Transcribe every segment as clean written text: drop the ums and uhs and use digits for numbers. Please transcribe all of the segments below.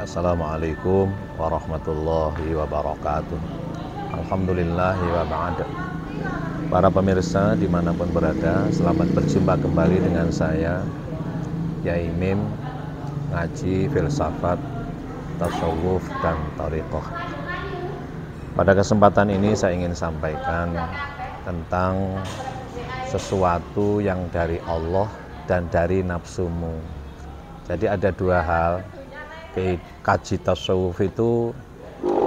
Assalamualaikum warahmatullahi wabarakatuh. Alhamdulillahi wa ba'd. Para pemirsa dimanapun berada, selamat berjumpa kembali dengan saya Yai Mim, ngaji filsafat, tasawuf, dan thariqah. Pada kesempatan ini saya ingin sampaikan tentang sesuatu yang dari Allah dan dari nafsumu. Jadi ada dua hal. Kaji tasawuf itu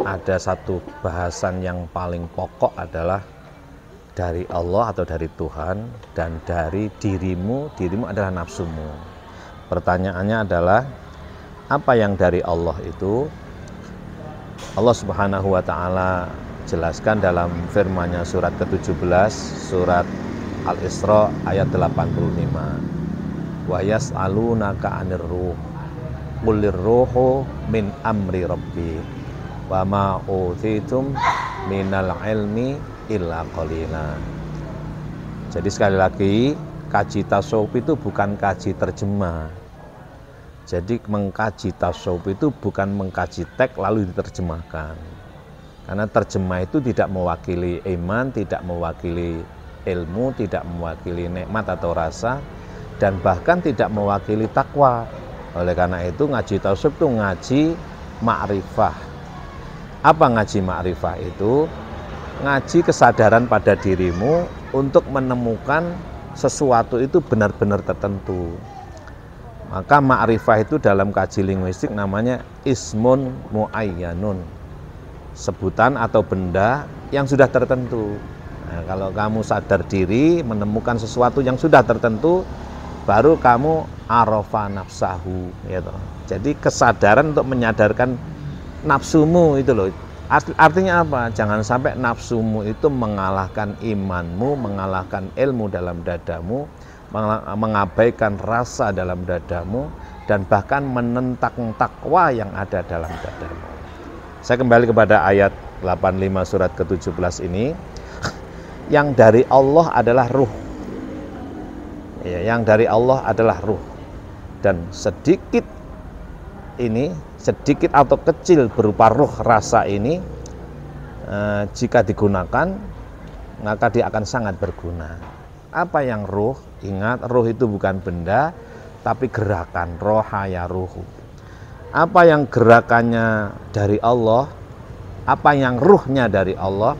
ada satu bahasan yang paling pokok adalah dari Allah atau dari Tuhan, dan dari dirimu adalah nafsumu. Pertanyaannya adalah, apa yang dari Allah itu? Allah Subhanahu wa ta'ala jelaskan dalam firman-Nya surat ke-17, surat Al-Isra ayat 85. Wa yas'alunaka 'anir ruh qulir ruhu min amri rabbi wa ma utitum minal ilmi illa qalila. Jadi sekali lagi, kaji tasawuf itu bukan kaji terjemah. Jadi mengkaji tasawuf itu bukan mengkaji teks lalu diterjemahkan. Karena terjemah itu tidak mewakili iman, tidak mewakili ilmu, tidak mewakili nikmat atau rasa, dan bahkan tidak mewakili takwa. Oleh karena itu ngaji tasawuf itu ngaji ma'rifah. Apa ngaji ma'rifah itu? Ngaji kesadaran pada dirimu untuk menemukan sesuatu itu benar-benar tertentu. Maka ma'rifah itu dalam kaji linguistik namanya ismun muayyanun, sebutan atau benda yang sudah tertentu. Nah, kalau kamu sadar diri menemukan sesuatu yang sudah tertentu, baru kamu arafa nafsahu, gitu. Jadi kesadaran untuk menyadarkan nafsumu itu loh. Artinya apa? Jangan sampai nafsumu itu mengalahkan imanmu, mengalahkan ilmu dalam dadamu, mengabaikan rasa dalam dadamu, dan bahkan menentang takwa yang ada dalam dadamu. Saya kembali kepada ayat 85 surat ke-17 ini. Yang dari Allah adalah ruh. Ya, yang dari Allah adalah ruh, dan sedikit atau kecil berupa ruh rasa ini, jika digunakan maka dia akan sangat berguna. Apa yang ruh? Ingat, ruh itu bukan benda tapi gerakan. Rohaya ruhu. Apa yang gerakannya dari Allah, apa yang ruhnya dari Allah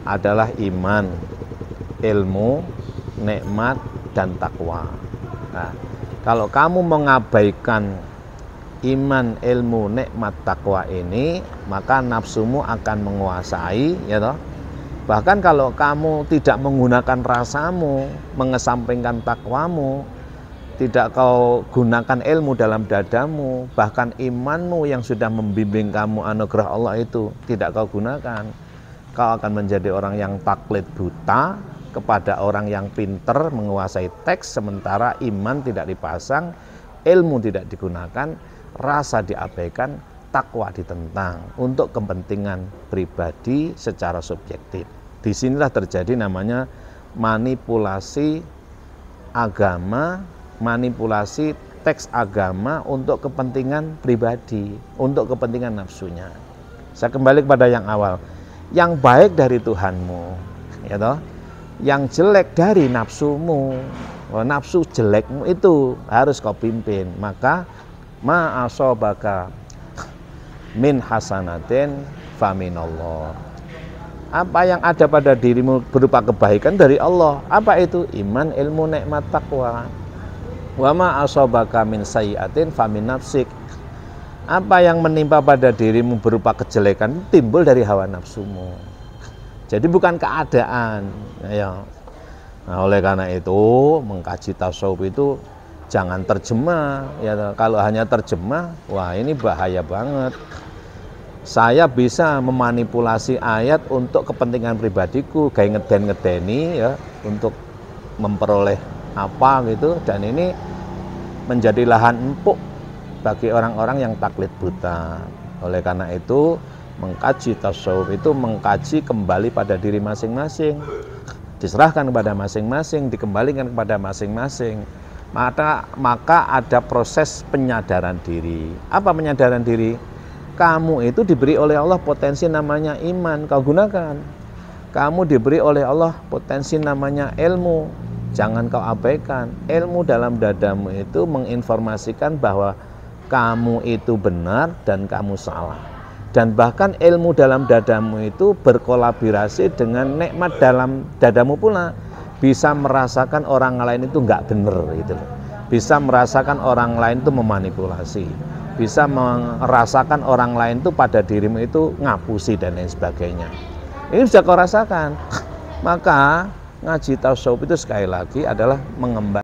adalah iman, ilmu, nikmat, dan takwa. Nah, kalau kamu mengabaikan iman, ilmu, nikmat, takwa ini, maka nafsumu akan menguasai, ya toh. Bahkan kalau kamu tidak menggunakan rasamu, mengesampingkan takwamu, tidak kau gunakan ilmu dalam dadamu, bahkan imanmu yang sudah membimbing kamu anugerah Allah itu tidak kau gunakan, kau akan menjadi orang yang taklid buta kepada orang yang pinter menguasai teks, sementara iman tidak dipasang, ilmu tidak digunakan, rasa diabaikan, takwa ditentang untuk kepentingan pribadi secara subjektif. Disinilah terjadi namanya manipulasi agama, manipulasi teks agama untuk kepentingan pribadi, untuk kepentingan nafsunya. Saya kembali kepada yang awal. Yang baik dari Tuhanmu, ya toh? Yang jelek dari nafsumu. Nafsu jelekmu itu harus kau pimpin. Maka ma asobaka min hasanatin faminallah. Apa yang ada pada dirimu berupa kebaikan dari Allah. Apa itu? Iman, ilmu, nikmat, takwa. Wa ma asobaka min sayyiatin famin nafsik. Apa yang menimpa pada dirimu berupa kejelekan timbul dari hawa nafsumu. Jadi bukan keadaan, ya. Nah, oleh karena itu mengkaji tasawuf itu jangan terjemah, ya. Kalau hanya terjemah, wah ini bahaya banget. Saya bisa memanipulasi ayat untuk kepentingan pribadiku, kayak ngeden-ngedeni, ya, untuk memperoleh apa gitu, dan ini menjadi lahan empuk bagi orang-orang yang taklid buta. Oleh karena itu mengkaji tasawuf itu mengkaji kembali pada diri masing-masing, diserahkan kepada masing-masing, dikembalikan kepada masing-masing. Maka ada proses penyadaran diri. Apa penyadaran diri? Kamu itu diberi oleh Allah potensi namanya iman, kau gunakan. Kamu diberi oleh Allah potensi namanya ilmu, jangan kau abaikan. Ilmu dalam dadamu itu menginformasikan bahwa kamu itu benar dan kamu salah. Dan bahkan ilmu dalam dadamu itu berkolaborasi dengan nikmat dalam dadamu pula. Bisa merasakan orang lain itu enggak benar gitu loh. Bisa merasakan orang lain itu memanipulasi. Bisa merasakan orang lain itu pada dirimu itu ngapusi dan lain sebagainya. Ini bisa kau rasakan. Maka ngaji tasawuf itu sekali lagi adalah mengembangkan